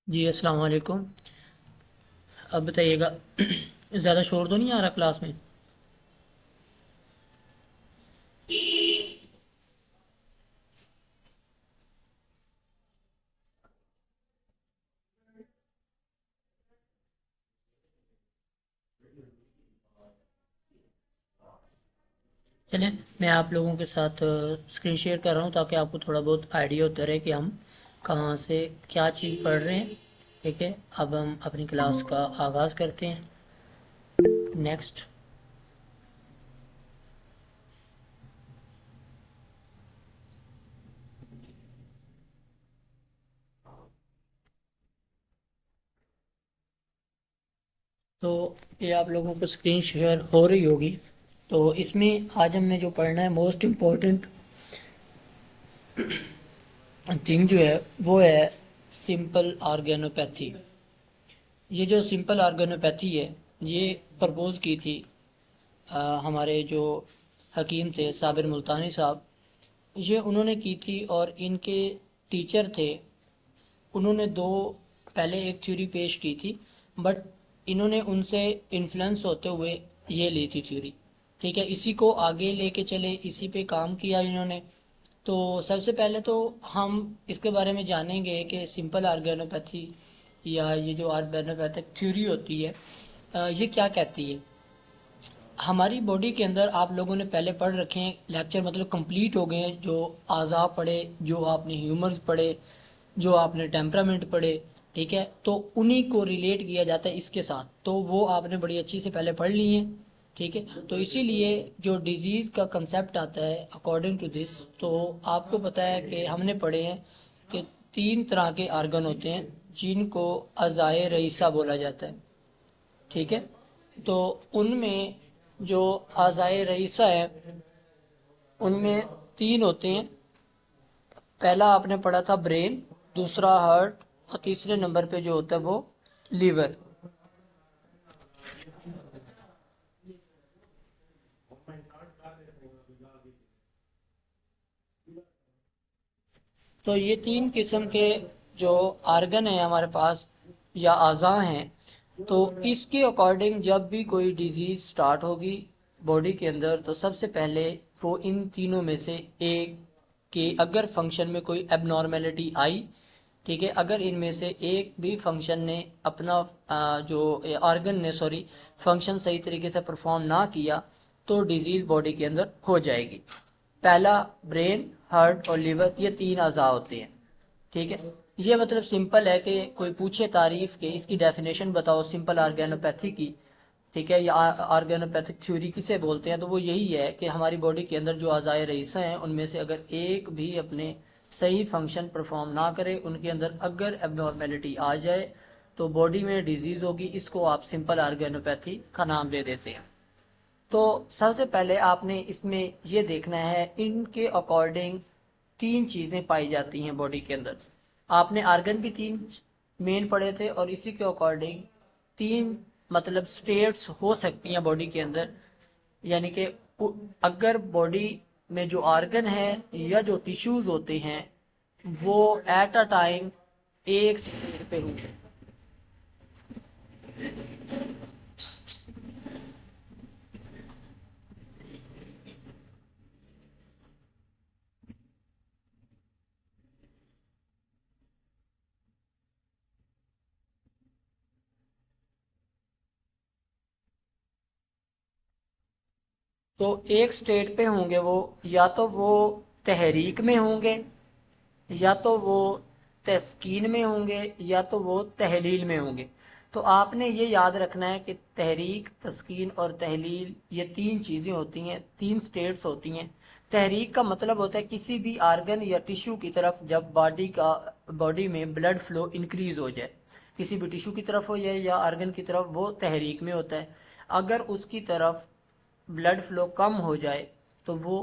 जी अस्सलाम वालेकुम। अब बताइएगा ज़्यादा शोर तो नहीं आ रहा क्लास में? चलें, मैं आप लोगों के साथ स्क्रीन शेयर कर रहा हूँ ताकि आपको थोड़ा बहुत आइडिया होता रहे कि हम कहाँ से क्या चीज़ पढ़ रहे हैं। ठीक है, अब हम अपनी क्लास का आगाज़ करते हैं। नेक्स्ट। तो ये आप लोगों को स्क्रीन शेयर हो रही होगी। तो इसमें आज हमने जो पढ़ना है, मोस्ट इम्पोर्टेंट थिंग जो है वो है सिंपल ऑर्गेनोपैथी। ये जो सिंपल ऑर्गेनोपैथी है, ये प्रपोज की थी हमारे जो हकीम थे साबिर मुल्तानी साहब। ये उन्होंने की थी और इनके टीचर थे, उन्होंने दो पहले एक थ्योरी पेश की थी, बट इन्होंने उनसे इन्फ्लुएंस होते हुए ये ली थी थ्योरी। ठीक है, इसी को आगे लेके चले, इसी पे काम किया इन्होंने। तो सबसे पहले तो हम इसके बारे में जानेंगे कि सिंपल ऑर्गेनोपैथी या ये जो ऑर्गेनोपैथिक थ्योरी होती है, ये क्या कहती है। हमारी बॉडी के अंदर आप लोगों ने पहले पढ़ रखे हैं, लेक्चर मतलब कंप्लीट हो गए हैं, जो आज़ा पढ़े, जो आपने ह्यूमर्स पढ़े, जो आपने टेम्परामेंट पढ़े। ठीक है, तो उन्हीं को रिलेट किया जाता है इसके साथ, तो वो आपने बड़ी अच्छी से पहले पढ़ ली है। ठीक है, तो इसीलिए जो डिजीज़ का कंसेप्ट आता है अकॉर्डिंग टू दिस, तो आपको पता है कि हमने पढ़े हैं कि तीन तरह के आर्गन होते हैं जिनको अज़ाए रईसा बोला जाता है। ठीक है, तो उनमें जो आज़ाए रईसा है उनमें तीन होते हैं। पहला आपने पढ़ा था ब्रेन, दूसरा हार्ट, और तीसरे नंबर पे जो होता है वो लीवर। तो ये तीन किस्म के जो आर्गन है हमारे पास या आज़ा हैं, तो इसके अकॉर्डिंग जब भी कोई डिजीज़ स्टार्ट होगी बॉडी के अंदर, तो सबसे पहले वो इन तीनों में से एक के अगर फंक्शन में कोई एबनॉर्मेलिटी आई, ठीक है, अगर इनमें से एक भी फंक्शन ने अपना जो ऑर्गन ने सॉरी फंक्शन सही तरीके से परफॉर्म ना किया, तो डिजीज बॉडी के अंदर हो जाएगी। पहला ब्रेन, हार्ट और लिवर, ये तीन अज़ा होते हैं। ठीक है, ये मतलब सिंपल है कि कोई पूछे तारीफ के इसकी डेफिनेशन बताओ सिंपल ऑर्गेनोपैथी की। ठीक है, या ऑर्गेनोपैथिक थ्योरी किसे बोलते हैं, तो वो यही है कि हमारी बॉडी के अंदर जो अज़ाए रईसा हैं उनमें से अगर एक भी अपने सही फंक्शन परफॉर्म ना करे, उनके अंदर अगर एबनॉर्मेलिटी आ जाए, तो बॉडी में डिजीज़ होगी। इसको आप सिंपल ऑर्गेनोपैथी का नाम दे देते हैं। तो सबसे पहले आपने इसमें ये देखना है इनके अकॉर्डिंग तीन चीज़ें पाई जाती हैं बॉडी के अंदर। आपने आर्गन भी तीन मेन पढ़े थे और इसी के अकॉर्डिंग तीन मतलब स्टेट्स हो सकती हैं बॉडी के अंदर। यानी कि अगर बॉडी में जो आर्गन है या जो टिश्यूज होते हैं वो एट अ टाइम एक स्टेट पे होंगे, तो एक स्टेट पे होंगे वो, या तो वो तहरीक में होंगे, या तो वो तस्कीन में होंगे, या तो वो तहलील में होंगे। तो आपने ये याद रखना है कि तहरीक, तस्कीन और तहलील ये तीन चीज़ें होती हैं, तीन स्टेट्स होती हैं। तहरीक का मतलब होता है किसी भी आर्गन या टिश्यू की तरफ जब बॉडी में ब्लड फ्लो इंक्रीज हो जाए, किसी भी टिश्यू की तरफ हो जाए या आर्गन की तरफ, वो तहरीक में होता है। अगर उसकी तरफ ब्लड फ्लो कम हो जाए तो वो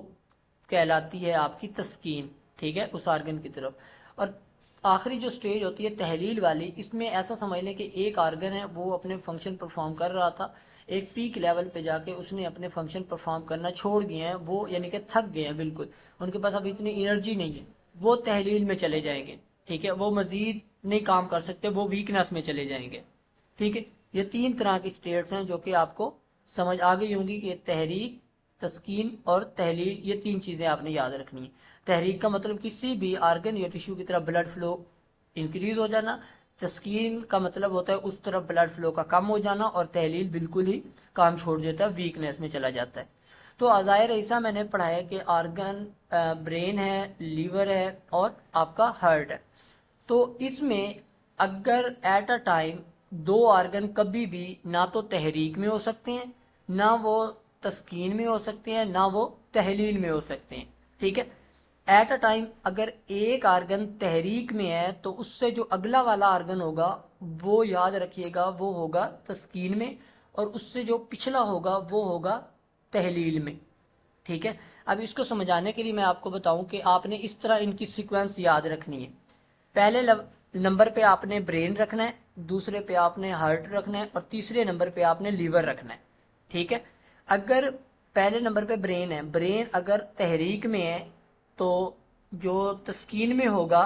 कहलाती है आपकी तस्कीन। ठीक है, उस आर्गन की तरफ। और आखिरी जो स्टेज होती है तहलील वाली, इसमें ऐसा समझ लें कि एक आर्गन है वो अपने फंक्शन परफॉर्म कर रहा था, एक पीक लेवल पे जाके उसने अपने फंक्शन परफॉर्म करना छोड़ दिए हैं, वो यानी कि थक गए हैं बिल्कुल, उनके पास अब इतनी एनर्जी नहीं है, वो तहलील में चले जाएंगे। ठीक है, वो मज़ीद नहीं काम कर सकते, वो वीकनेस में चले जाएंगे। ठीक है, ये तीन तरह की स्टेट्स हैं जो कि आपको समझ आ गई होंगी कि तहरीक, तस्कीन और तहलील, ये तीन चीज़ें आपने याद रखनी है। तहरीक का मतलब किसी भी आर्गन या टिश्यू की तरफ ब्लड फ्लो इंक्रीज हो जाना, तस्कीन का मतलब होता है उस तरफ ब्लड फ्लो का कम हो जाना, और तहलील बिल्कुल ही काम छोड़ देता है, वीकनेस में चला जाता है। तो अज़ाहिर ऐसा मैंने पढ़ा है कि आर्गन ब्रेन है, लीवर है और आपका हार्ट है। तो इसमें अगर एट अ टाइम दो आर्गन कभी भी ना तो तहरीक में हो सकते हैं, ना वो तस्कीन में हो सकते हैं, ना वो तहलील में हो सकते हैं। ठीक है, एट अ टाइम अगर एक आर्गन तहरीक में है तो उससे जो अगला वाला आर्गन होगा वो याद रखिएगा वो होगा तस्कीन में, और उससे जो पिछला होगा वो होगा तहलील में। ठीक है, अब इसको समझाने के लिए मैं आपको बताऊं कि आपने इस तरह इनकी सीक्वेंस याद रखनी है। पहले नंबर पे आपने ब्रेन रखना है, दूसरे पे आपने हार्ट रखना है, और तीसरे नंबर पे आपने लीवर रखना है। ठीक है, अगर पहले नंबर पे ब्रेन है, ब्रेन अगर तहरीक में है तो जो तस्कीन में होगा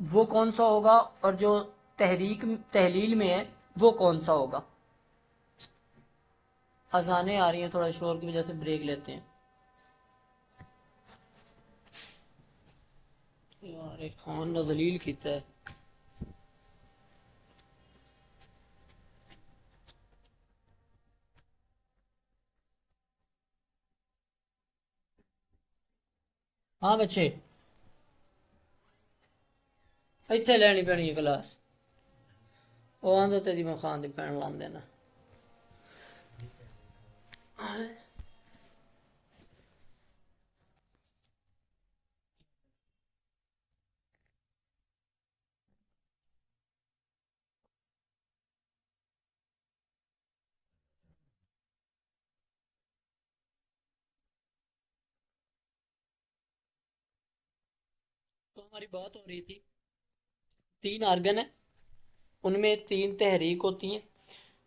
वो कौन सा होगा, और जो तहलील में है वो कौन सा होगा। अजानें आ रही हैं, थोड़ा शोर की वजह से ब्रेक लेते हैं। यार एक फोन ना जलील खींचा है। हाँ बच्चे, ਇੱਥੇ ਲੈਣੀ ਪੈਣੀ ਹੈ क्लास। ਉਹ ਆਂਦੇ ਤੇ ਦੀ ਮੈਂ ਖਾਨ ਦੀ ਪੈਣ ਲਾਉਂਦੇ ਨਾ। तो हमारी बात हो रही थी, तीन आर्गन है, उनमें तीन तहरीक होती हैं।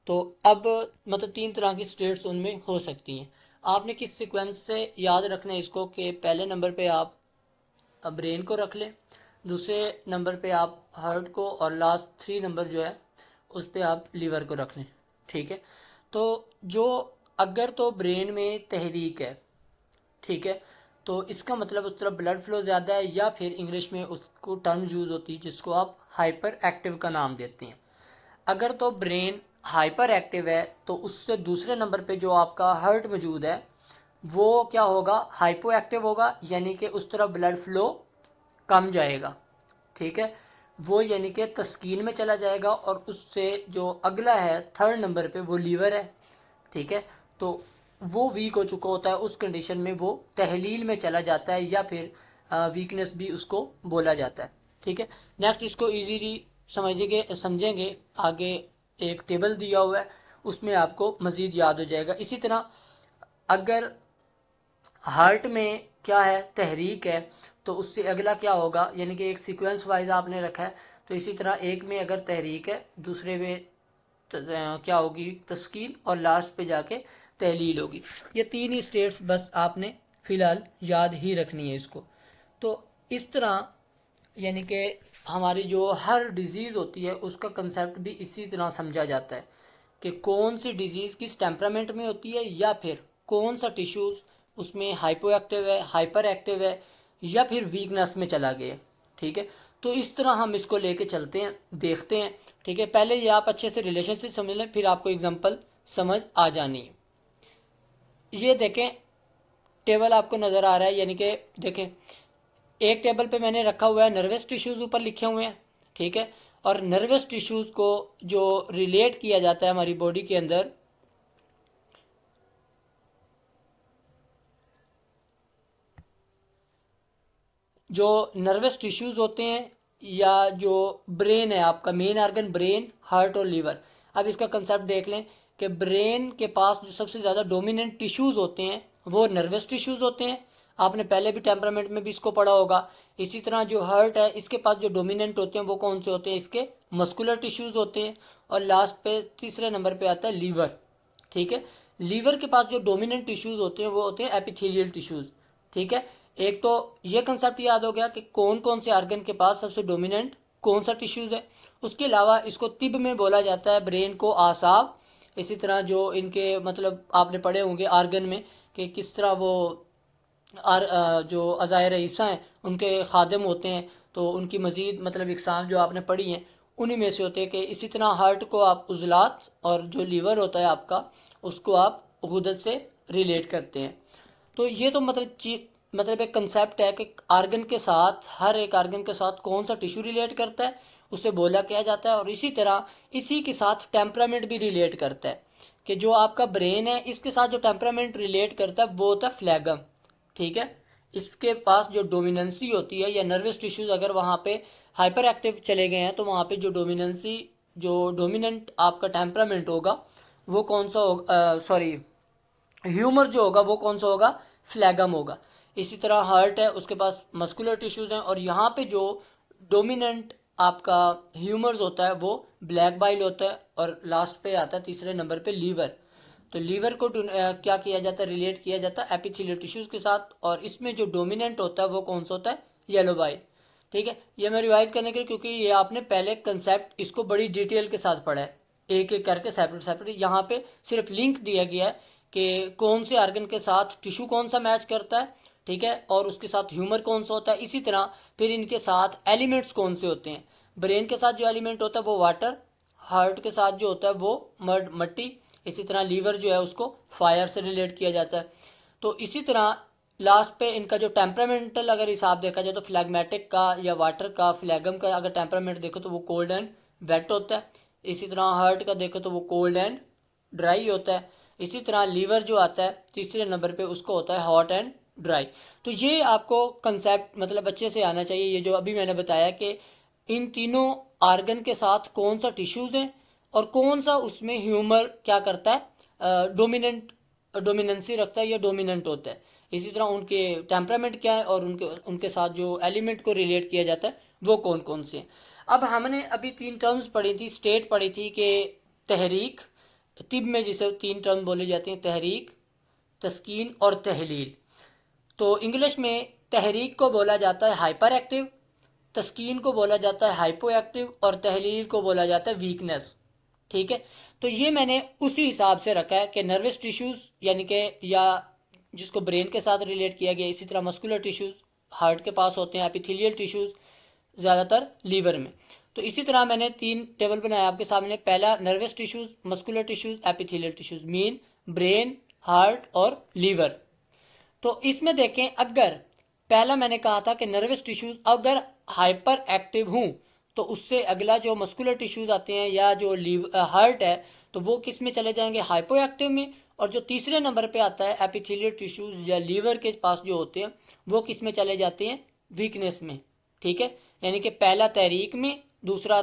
तो अब मतलब तीन तरह की स्टेट्स उनमें हो सकती हैं। आपने किस सीक्वेंस से याद रखना है इसको कि पहले नंबर पे आप ब्रेन को रख लें, दूसरे नंबर पे आप हार्ट को, और लास्ट थ्री नंबर जो है उस पे आप लीवर को रख लें। ठीक है, तो जो अगर तो ब्रेन में तहरीक है, ठीक है, तो इसका मतलब उस तरफ ब्लड फ्लो ज़्यादा है, या फिर इंग्लिश में उसको टर्म यूज़ होती है जिसको आप हाइपर एक्टिव का नाम देते हैं। अगर तो ब्रेन हाइपर एक्टिव है तो उससे दूसरे नंबर पे जो आपका हार्ट मौजूद है वो क्या होगा, हाइपो एक्टिव होगा, यानी कि उस तरफ ब्लड फ्लो कम जाएगा। ठीक है, वो यानी कि तस्कीन में चला जाएगा, और उससे जो अगला है थर्ड नंबर पे वो लीवर है। ठीक है, तो वो वीक हो चुका होता है, उस कंडीशन में वो तहलील में चला जाता है, या फिर वीकनेस भी उसको बोला जाता है। ठीक है, नेक्स्ट इसको इजीली समझेंगे समझेंगे आगे, एक टेबल दिया हुआ है उसमें आपको मज़ीद याद हो जाएगा। इसी तरह अगर हार्ट में क्या है, तहरीक है, तो उससे अगला क्या होगा, यानी कि एक सीक्वेंस वाइज आपने रखा है। तो इसी तरह एक में अगर तहरीक है, दूसरे में क्या होगी, तस्कीन, और लास्ट पे जाके तहलील होगी। ये तीन ही स्टेट्स बस आपने फ़िलहाल याद ही रखनी है इसको। तो इस तरह यानी कि हमारी जो हर डिज़ीज़ होती है उसका कंसेप्ट भी इसी तरह समझा जाता है कि कौन सी डिज़ीज़ किस टेम्परामेंट में होती है, या फिर कौन सा टिश्यूज़ उसमें हाइपो एक्टिव है, हाइपर एक्टिव है, या फिर वीकनेस में चला गया। ठीक है, तो इस तरह हम इसको लेके चलते हैं, देखते हैं। ठीक है, पहले ये आप अच्छे से रिलेशनशिप समझ लें, फिर आपको एग्जांपल समझ आ जानी है। ये देखें, टेबल आपको नज़र आ रहा है, यानी कि देखें एक टेबल पे मैंने रखा हुआ है नर्वस टिश्यूज़ ऊपर लिखे हुए हैं। ठीक है, और नर्वस टिश्यूज़ को जो रिलेट किया जाता है हमारी बॉडी के अंदर, जो नर्वस टिश्यूज़ होते हैं, या जो ब्रेन है आपका मेन आर्गन, ब्रेन, हार्ट और लीवर। अब इसका कंसेप्ट देख लें कि ब्रेन के पास जो सबसे ज़्यादा डोमिनेंट टिश्यूज़ होते हैं वो नर्वस टिश्यूज़ होते हैं। आपने पहले भी टेम्परामेंट में भी इसको पढ़ा होगा। इसी तरह जो हार्ट है इसके पास जो डोमिनेंट होते हैं वो कौन से होते हैं, इसके मस्कुलर टिश्यूज़ होते हैं। और लास्ट पे तीसरे नंबर पे आता है लीवर। ठीक है, लीवर के पास जो डोमिनेंट टिश्यूज़ होते हैं वो होते हैं एपिथेलियल टिश्यूज़। ठीक है, एक तो ये कंसेप्ट याद हो गया कि कौन कौन से आर्गन के पास सबसे डोमिनेंट कौन सा टिश्यूज़ है। उसके अलावा इसको तिब में बोला जाता है ब्रेन को आसाब। इसी तरह जो इनके मतलब आपने पढ़े होंगे आर्गन में कि किस तरह वो जो अज़ाए रईसा हैं उनके खादिम होते हैं, तो उनकी मज़ीद मतलब इकसाम जो आपने पढ़ी हैं उन्हीं में से होते हैं कि इसी तरह हार्ट को आप उज़लात और जो लीवर होता है आपका उसको आप गुदत से रिलेट करते हैं। तो ये तो मतलब एक कंसेप्ट है कि आर्गन के साथ, हर एक आर्गन के साथ कौन सा टिश्यू रिलेट करता है उसे बोला किया जाता है। और इसी तरह इसी के साथ टेम्परामेंट भी रिलेट करता है कि जो आपका ब्रेन है इसके साथ जो टेम्परामेंट रिलेट करता है वो होता है फ्लैगम। ठीक है, इसके पास जो डोमिनेंसी होती है या नर्वस टिश्यूज अगर वहाँ पे हाइपर एक्टिव चले गए हैं तो वहाँ पे जो डोमिनेंट आपका टेम्परामेंट होगा वो कौन सा होगा, सॉरी, ह्यूमर जो होगा वो कौन सा होगा, फ्लैगम होगा। इसी तरह हार्ट है उसके पास मस्कुलर टिश्यूज हैं और यहाँ पे जो डोमिनेंट आपका ह्यूमर्स होता है वो ब्लैक बाइल होता है। और लास्ट पे आता है तीसरे नंबर पे लीवर। तो लीवर को क्या किया जाता है, रिलेट किया जाता है एपिथेलियल टिश्यूज के साथ। और इसमें जो डोमिनेंट होता है वो कौन सा होता है, येलो बाइल। ठीक है, ये मैं रिवाइज करने के लिए, क्योंकि ये आपने पहले कंसेप्ट इसको बड़ी डिटेल के साथ पढ़ा है, एक एक करके सेपरेट सेपरेट। यहाँ पे सिर्फ लिंक दिया गया है कि कौन से आर्गन के साथ टिश्यू कौन सा मैच करता है। ठीक है, और उसके साथ ह्यूमर कौन सा होता है। इसी तरह फिर इनके साथ एलिमेंट्स कौन से होते हैं। ब्रेन के साथ जो एलिमेंट होता है वो वाटर, हार्ट के साथ जो होता है वो मट्टी। इसी तरह लीवर जो है उसको फायर से रिलेट किया जाता है। तो इसी तरह लास्ट पे इनका जो टेम्परामेंटल अगर हिसाब देखा जाए तो फ्लैगमेटिक का या वाटर का, फ्लैगम का अगर टेम्परामेंट देखो तो वो कोल्ड एंड वेट होता है। इसी तरह हार्ट का देखो तो वो कोल्ड एंड ड्राई होता है। इसी तरह लीवर जो आता है तीसरे नंबर पे उसको होता है हॉट एंड ड्राई। तो ये आपको कंसेप्ट मतलब अच्छे से आना चाहिए, ये जो अभी मैंने बताया कि इन तीनों आर्गन के साथ कौन सा टिश्यूज है और कौन सा उसमें ह्यूमर क्या करता है, डोमिनेंसी रखता है या डोमिनेंट होता है। इसी तरह उनके टेम्परामेंट क्या है और उनके उनके साथ जो एलिमेंट को रिलेट किया जाता है वो कौन कौन से हैं। अब हमने अभी तीन टर्म्स पढ़ी थी, स्टेट पढ़ी थी कि तहरीक, तिब में जिसे तीन टर्म बोले जाते हैं, तहरीक, तस्कीन और तहलील। तो इंग्लिश में तहरीक को बोला जाता है हाइपर एक्टिव, तस्कीन को बोला जाता है हाइपो एक्टिव और तहलील को बोला जाता है वीकनेस। ठीक है, तो ये मैंने उसी हिसाब से रखा है कि नर्वस टिश्यूज यानी कि या जिसको ब्रेन के साथ रिलेट किया गया, इसी तरह मस्कुलर टिश्यूज हार्ट के पास होते हैं, एपिथेलियल टिश्यूज ज़्यादातर लीवर में। तो इसी तरह मैंने तीन टेबल बनाया आपके सामने। पहला nervous tissues, muscular tissues, epithelial tissues, mean brain, heart और लीवर। तो इसमें देखें, अगर पहला मैंने कहा था कि नर्वस टिश्यूज अगर हाइपर एक्टिव हूं तो उससे अगला जो मस्कुलर टिश्यूज आते हैं या जो हार्ट है तो वो किस में चले जाएंगे, हाइपो एक्टिव में। और जो तीसरे नंबर पे आता है एपिथेलियल टिश्यूज या लीवर के पास जो होते हैं वो किस में चले जाते हैं, वीकनेस में। ठीक है, यानी कि पहला तहरीक में, दूसरा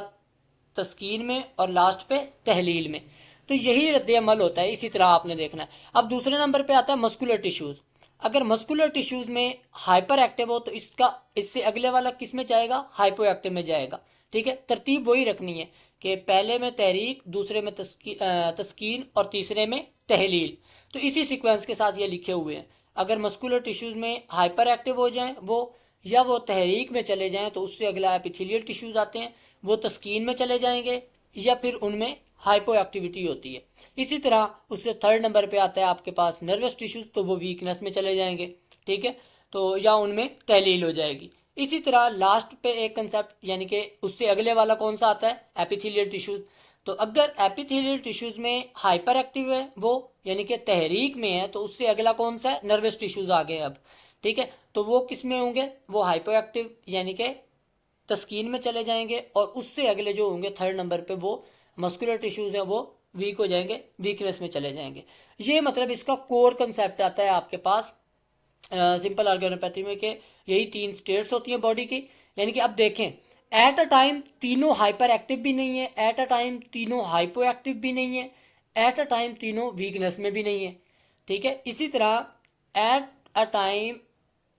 तस्कीन में और लास्ट पे तहलील में। तो यही रद्द अमल होता है, इसी तरह आपने देखना है। अब दूसरे नंबर पे आता है मस्कुलर टिश्यूज। अगर मस्कुलर टिश्यूज में हाइपर एक्टिव हो तो इससे अगले वाला किस में जाएगा, हाइपो एक्टिव में जाएगा। ठीक है, तरतीब वही रखनी है कि पहले में तहरीक, दूसरे में तस्कीन और तीसरे में तहलील। तो इसी सीक्वेंस के साथ ये लिखे हुए हैं। अगर मस्कुलर टिश्यूज में हाइपर एक्टिव हो जाएं वो, या वो तहरीक में चले जाएं तो उससे अगला एपिथेलियल टिश्यूज आते हैं, वो तस्कीन में चले जाएंगे या फिर उनमें हाइपो एक्टिविटी होती है। इसी तरह उससे थर्ड नंबर पे आता है आपके पास नर्वस टिश्यूज, तो वो वीकनेस में चले जाएंगे। ठीक है, तो या उनमें तहलील हो जाएगी। इसी तरह लास्ट पे एक कंसेप्ट यानी कि उससे अगले वाला कौन सा आता है, एपिथेलियल टिश्यूज। तो अगर एपिथेलियल टिश्यूज में हाइपर एक्टिव है वो यानी कि तहरीक में है तो उससे अगला कौन सा है, नर्वस टिश्यूज आ गए अब। ठीक है, तो वो किस में होंगे, वो हाइपो एक्टिव यानी कि तस्कीन में चले जाएंगे। और उससे अगले जो होंगे थर्ड नंबर पे वो मस्कुलर टिश्यूज हैं, वो वीक हो जाएंगे, वीकनेस में चले जाएंगे। ये मतलब इसका कोर कंसेप्ट आता है आपके पास सिंपल ऑर्गेनोपैथी में कि यही तीन स्टेट्स होती हैं बॉडी की। यानी कि अब देखें, एट अ टाइम तीनों हाइपर एक्टिव भी नहीं है, एट अ टाइम तीनों हाइपो एक्टिव भी नहीं है, एट अ टाइम तीनों वीकनेस में भी नहीं है। ठीक है, इसी तरह at a time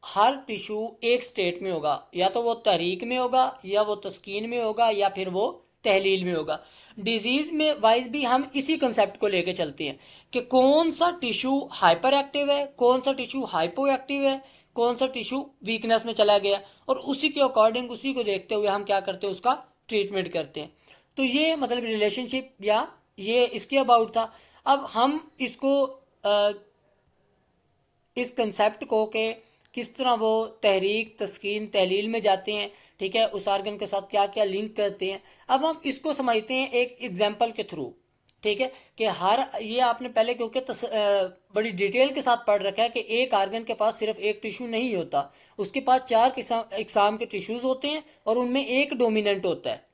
her tissue एक स्टेट में होगा, या तो वो तहरीक में होगा या वो तस्कीन में होगा या फिर वो तहलील में होगा। डिजीज में वाइज भी हम इसी कंसेप्ट को लेके चलते हैं कि कौन सा टिश्यू हाइपर एक्टिव है, कौन सा टिश्यू हाइपो एक्टिव है, कौन सा टिश्यू वीकनेस में चला गया, और उसी के अकॉर्डिंग उसी को देखते हुए हम क्या करते हैं, उसका ट्रीटमेंट करते हैं। तो ये मतलब रिलेशनशिप या ये इसके अबाउट था। अब हम इसको इस कंसेप्ट को कि किस तरह वो तहरीक तस्कीन तहलील में जाते हैं, ठीक है, उस आर्गन के साथ क्या क्या लिंक करते हैं, अब हम इसको समझते हैं एक एग्जाम्पल के थ्रू। ठीक है, कि हर ये आपने पहले क्योंकि बड़ी डिटेल के साथ पढ़ रखा है कि एक आर्गन के पास सिर्फ एक टिश्यू नहीं होता, उसके पास 4 इकसाम के टिश्यूज होते हैं और उनमें एक डोमिनेंट होता है।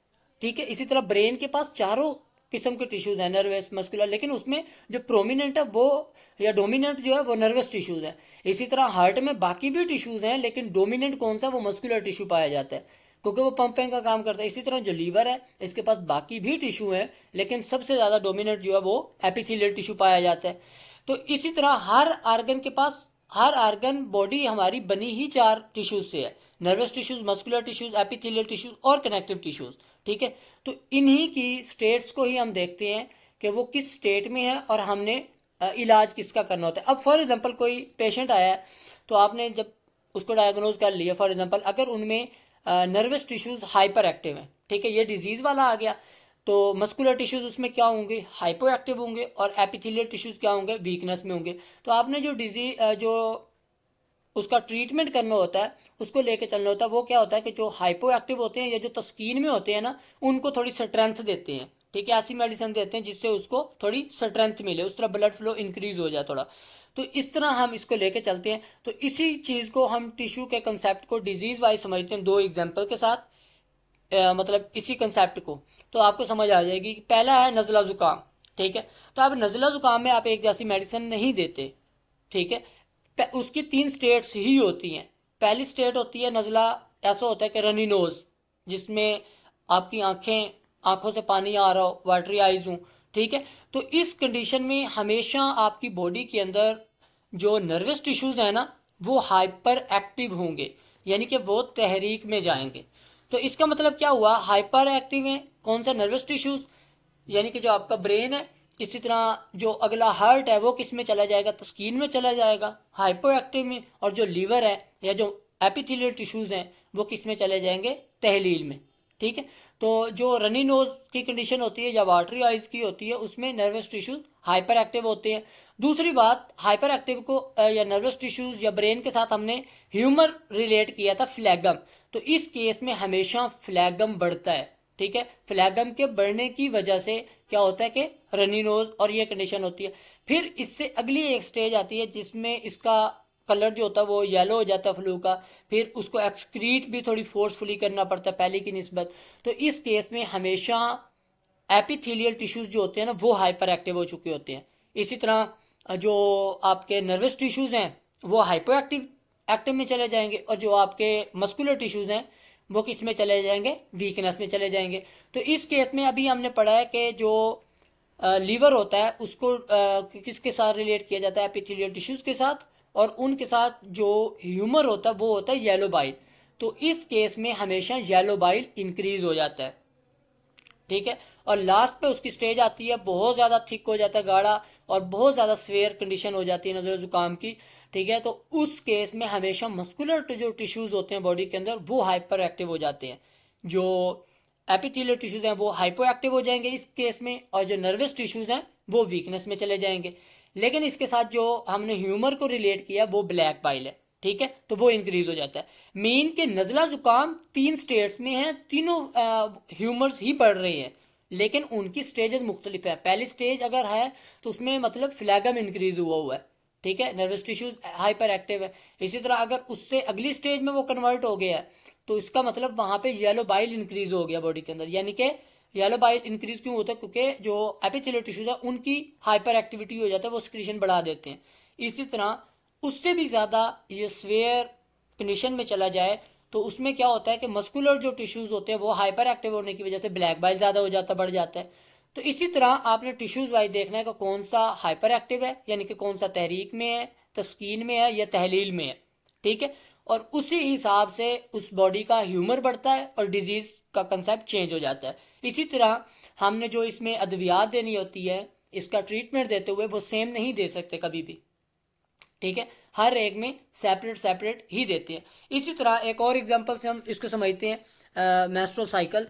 ठीक है, इसी तरह ब्रेन के पास चारों किस्म के टिश्यूज हैं, नर्वस मस्कुलर, लेकिन उसमें जो प्रोमिनेंट है वो या डोमिनेंट जो है वो नर्वस टिश्यूज है। इसी तरह हार्ट में बाकी भी टिश्यूज हैं लेकिन डोमिनेंट कौन सा, वो मस्कुलर टिश्यू पाया जाता है क्योंकि वो पंपिंग का काम करता है। इसी तरह जो लीवर है इसके पास बाकी भी टिश्यू है लेकिन सबसे ज्यादा डोमिनेंट जो है वो एपिथेलियल टिश्यू पाया जाता है। तो इसी तरह हर आर्गन बॉडी हमारी बनी ही 4 टिश्यूज से है, nervous tissues, muscular tissues, epithelial tissues और कनेक्टिव टिश्यूज। ठीक है, तो इन्हीं की स्टेट्स को ही हम देखते हैं कि वो किस स्टेट में है और हमने इलाज किसका करना होता है। अब फॉर एग्जांपल कोई पेशेंट आया है तो आपने जब उसको डायग्नोज कर लिया, फॉर एग्जांपल अगर उनमें नर्वस टिश्यूज हाइपर एक्टिव है, ठीक है, ये डिजीज वाला आ गया, तो मस्कुलर टिश्यूज उसमें क्या होंगे, हाइपर एक्टिव होंगे, और एपिथेलियल टिश्यूज क्या होंगे, वीकनेस में होंगे। तो आपने जो उसका ट्रीटमेंट करना होता है, उसको लेके चलना होता है, वो क्या होता है कि जो हाइपो एक्टिव होते हैं या जो तस्कीन में होते हैं ना, उनको थोड़ी स्ट्रेंथ देते हैं। ठीक है, ऐसी मेडिसिन देते हैं जिससे उसको थोड़ी स्ट्रेंथ मिले, उस तरह ब्लड फ्लो इंक्रीज हो जाए थोड़ा। तो इस तरह हम इसको लेके चलते हैं। तो इसी चीज को हम टिश्यू के कंसेप्ट को डिजीज वाइज समझते हैं 2 एग्जाम्पल के साथ। मतलब इसी कंसेप्ट को तो आपको समझ आ जाएगी कि पहला है नज़ला ज़ुकाम। ठीक है, तो अब नज़ला ज़ुकाम में आप एक जैसी मेडिसिन नहीं देते। ठीक है, उसकी 3 स्टेट्स ही होती हैं। पहली स्टेट होती है नज़ला, ऐसा होता है कि रनी नोज, जिसमें आपकी आंखों से पानी आ रहा हो, वाटरी आइज हूँ। ठीक है, तो इस कंडीशन में हमेशा आपकी बॉडी के अंदर जो नर्वस टिश्यूज है ना वो हाइपर एक्टिव होंगे, यानी कि वो तहरीक में जाएंगे। तो इसका मतलब क्या हुआ, हाइपर एक्टिव है कौन सा, नर्वस टिश्यूज, यानी कि जो आपका ब्रेन है। इसी तरह जो अगला हार्ट है वो किस में चला जाएगा, तस्कीन में चला जाएगा, हाइपर एक्टिव में। और जो लीवर है या जो एपिथेलियल टिश्यूज हैं वो किस में चले जाएंगे, तहलील में। ठीक है, तो जो रनी नोज की कंडीशन होती है या वाटरी आइज की होती है उसमें नर्वस टिश्यूज हाइपर एक्टिव होते हैं। दूसरी बात, हाइपर एक्टिव को या नर्वस टिश्यूज या ब्रेन के साथ हमने ह्यूमर रिलेट किया था, फ्लैगम। तो इस केस में हमेशा फ्लैगम बढ़ता है। ठीक है, फ्लैगम के बढ़ने की वजह से क्या होता है कि रनी नोज और ये कंडीशन होती है। फिर इससे अगली एक स्टेज आती है जिसमें इसका कलर जो होता है वो येलो हो जाता है फ्लू का, फिर उसको एक्सक्रीट भी थोड़ी फोर्सफुली करना पड़ता है पहले की निस्बत। तो इस केस में हमेशा एपिथेलियल टिश्यूज जो होते हैं ना वो हाइपर एक्टिव हो चुके होते हैं। इसी तरह जो आपके नर्वस टिश्यूज हैं वो हाइपर एक्टिव में चले जाएंगे, और जो आपके मस्कुलर टिश्यूज हैं वो किस में चले जाएंगे, वीकनेस में चले जाएंगे। तो इस केस में अभी हमने पढ़ा है कि जो लीवर होता है उसको किसके साथ रिलेट किया जाता है, एपिथेलियल टिश्यूज के साथ, और उनके साथ जो ह्यूमर होता है वो होता है येलो बाइल। तो इस केस में हमेशा येलो बाइल इंक्रीज हो जाता है। ठीक है, और लास्ट पे उसकी स्टेज आती है बहुत ज्यादा थिक हो जाता है, गाढ़ा, और बहुत ज्यादा स्वेयर कंडीशन हो जाती है नजर जुकाम की। ठीक है, तो उस केस में हमेशा मस्कुलर जो टिश्यूज होते हैं बॉडी के अंदर वो हाइपर एक्टिव हो जाते हैं, जो एपिथेलियल टिश्यूज हैं वो हाइपो एक्टिव हो जाएंगे इस केस में, और जो नर्वस टिश्यूज हैं वो वीकनेस में चले जाएंगे। लेकिन इसके साथ जो हमने ह्यूमर को रिलेट किया वो ब्लैक बाइल है। ठीक है, तो वो इंक्रीज हो जाता है। मेन के नज़ला जुकाम 3 स्टेट्स में है, तीनों ह्यूमर्स ही बढ़ रहे हैं लेकिन उनकी स्टेजेस मुख्तलिफ है। पहली स्टेज अगर है तो उसमें मतलब फ्लैगम इंक्रीज हुआ है। ठीक है, नर्वस टिश्यूज हाइपर एक्टिव है। इसी तरह अगर उससे अगली स्टेज में वो कन्वर्ट हो गया है तो इसका मतलब वहां पे येलो बाइल इंक्रीज हो गया बॉडी के अंदर, यानी कि येलो बाइल इंक्रीज क्यों होता है, क्योंकि जो एपिथेलियल टिश्यूज है उनकी हाइपर एक्टिविटी हो जाता है, वो सिक्रीशन बढ़ा देते हैं। इसी तरह उससे भी ज़्यादा ये स्वेयर कंडीशन में चला जाए तो उसमें क्या होता है कि मस्कुलर जो टिश्यूज होते हैं वो हाइपर एक्टिव होने की वजह से ब्लैक बाइल ज़्यादा हो जाता, बढ़ जाता है। तो इसी तरह आपने टिश्यूज वाइज देखना है कि कौन सा हाइपर एक्टिव है, यानी कि कौन सा तहरीक में है, तस्कीन में है या तहलील में है। ठीक है, और उसी हिसाब से उस बॉडी का ह्यूमर बढ़ता है और डिजीज का कंसेप्ट चेंज हो जाता है। इसी तरह हमने जो इसमें अद्वियात देनी होती है इसका ट्रीटमेंट देते हुए वो सेम नहीं दे सकते कभी भी। ठीक है, हर एक में सेपरेट सेपरेट ही देते हैं। इसी तरह एक और एग्जांपल से हम इसको समझते हैं, मेंस्ट्रुअल साइकिल।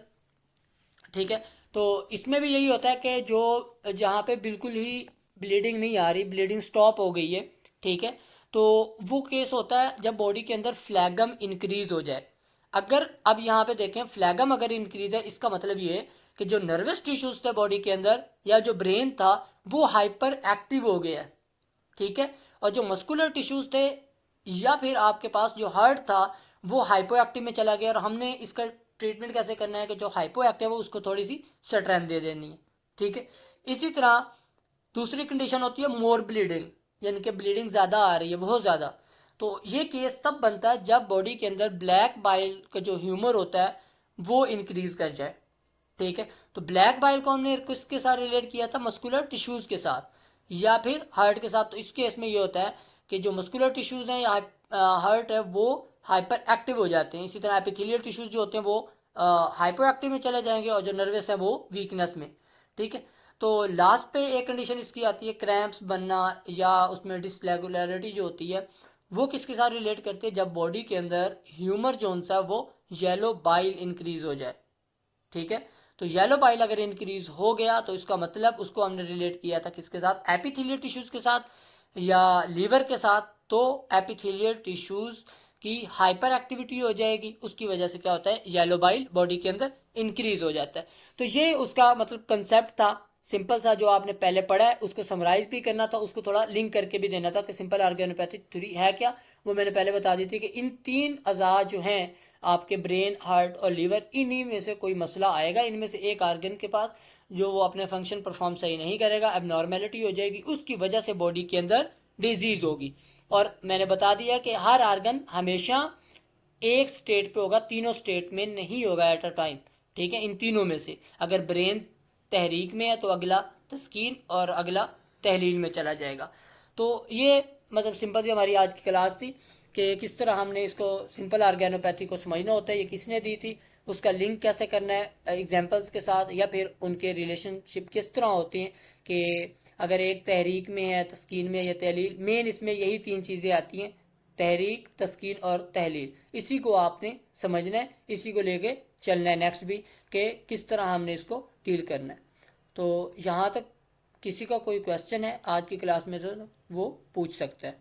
ठीक है। तो इसमें भी यही होता है कि जो जहाँ पे बिल्कुल ही ब्लीडिंग नहीं आ रही, ब्लीडिंग स्टॉप हो गई है, ठीक है, तो वो केस होता है जब बॉडी के अंदर फ्लैगम इंक्रीज हो जाए। अगर अब यहाँ पे देखें, फ्लैगम अगर इंक्रीज है, इसका मतलब ये है कि जो नर्वस टिश्यूज थे बॉडी के अंदर या जो ब्रेन था वो हाइपर एक्टिव हो गया है, ठीक है। और जो मस्कुलर टिश्यूज थे या फिर आपके पास जो हार्ट था वो हाइपो एक्टिव में चला गया, और हमने इसका ट्रीटमेंट कैसे करना है कि जो हाइपो एक्टिव है उसको थोड़ी सी स्ट्रेंथ दे देनी है, ठीक है। इसी तरह दूसरी कंडीशन होती है मोर ब्लीडिंग, यानी कि ब्लीडिंग ज़्यादा आ रही है, बहुत ज़्यादा। तो ये केस तब बनता है जब बॉडी के अंदर ब्लैक बाइल का जो ह्यूमर होता है वो इंक्रीज कर जाए, ठीक है। तो ब्लैक बाइल को हमने किसके साथ रिलेट किया था? मस्कुलर टिश्यूज के साथ या फिर हार्ट के साथ। तो इस केस में ये होता है कि जो मस्कुलर टिश्यूज हैं या हार्ट है वो हाइपर एक्टिव हो जाते हैं। इसी तरह एपिथेलियल टिश्यूज जो होते हैं वो हाइपो एक्टिव में चले जाएंगे, और जो नर्वस है वो वीकनेस में, ठीक है। तो लास्ट पे एक कंडीशन इसकी आती है क्रैम्प्स बनना, या उसमें डिसरेगुलरिटी जो होती है वो किसके साथ रिलेट करती है? जब बॉडी के अंदर ह्यूमर जोन सा वो येलो बाइल इंक्रीज हो जाए, ठीक है। तो येलो बाइल अगर इंक्रीज हो गया तो इसका मतलब उसको हमने रिलेट किया था किसके साथ? एपिथेलियल टिश्यूज के साथ या लीवर के साथ। तो एपिथेलियल टिश्यूज की हाइपर एक्टिविटी हो जाएगी, उसकी वजह से क्या होता है? येलो बाइल बॉडी के अंदर इंक्रीज हो जाता है। तो ये उसका मतलब कंसेप्ट था, सिंपल सा, जो आपने पहले पढ़ा है उसको समराइज भी करना था, उसको थोड़ा लिंक करके भी देना था कि सिंपल ऑर्गेनोपैथिक थ्योरी है क्या। वो मैंने पहले बता दी थी कि इन तीन अज़ा जो हैं आपके ब्रेन, हार्ट और लीवर, इन्हीं में से कोई मसला आएगा, इनमें से एक आर्गन के पास जो वो अपने फंक्शन परफॉर्म सही नहीं करेगा, एबनॉर्मेलिटी हो जाएगी, उसकी वजह से बॉडी के अंदर डिजीज होगी। और मैंने बता दिया कि हर आर्गन हमेशा एक स्टेट पे होगा, तीनों स्टेट में नहीं होगा एट अ टाइम, ठीक है। इन तीनों में से अगर ब्रेन तहरीक में है तो अगला तस्कीन और अगला तहलील में चला जाएगा। तो ये मतलब सिंपल सी हमारी आज की क्लास थी कि किस तरह हमने इसको सिंपल ऑर्गेनोपैथी को समझना होता है, ये किसने दी थी, उसका लिंक कैसे करना है एग्जांपल्स के साथ, या फिर उनके रिलेशनशिप किस तरह होती हैं कि अगर एक तहरीक में है, तस्कीन में या तहलील, मेन इसमें यही तीन चीज़ें आती हैं, तहरीक, तस्कीन और तहलील। इसी को आपने समझना है, इसी को लेके चलना है नेक्स्ट भी कि किस तरह हमने इसको डील करना है। तो यहाँ तक किसी का कोई क्वेश्चन है आज की क्लास में तो वो पूछ सकता है।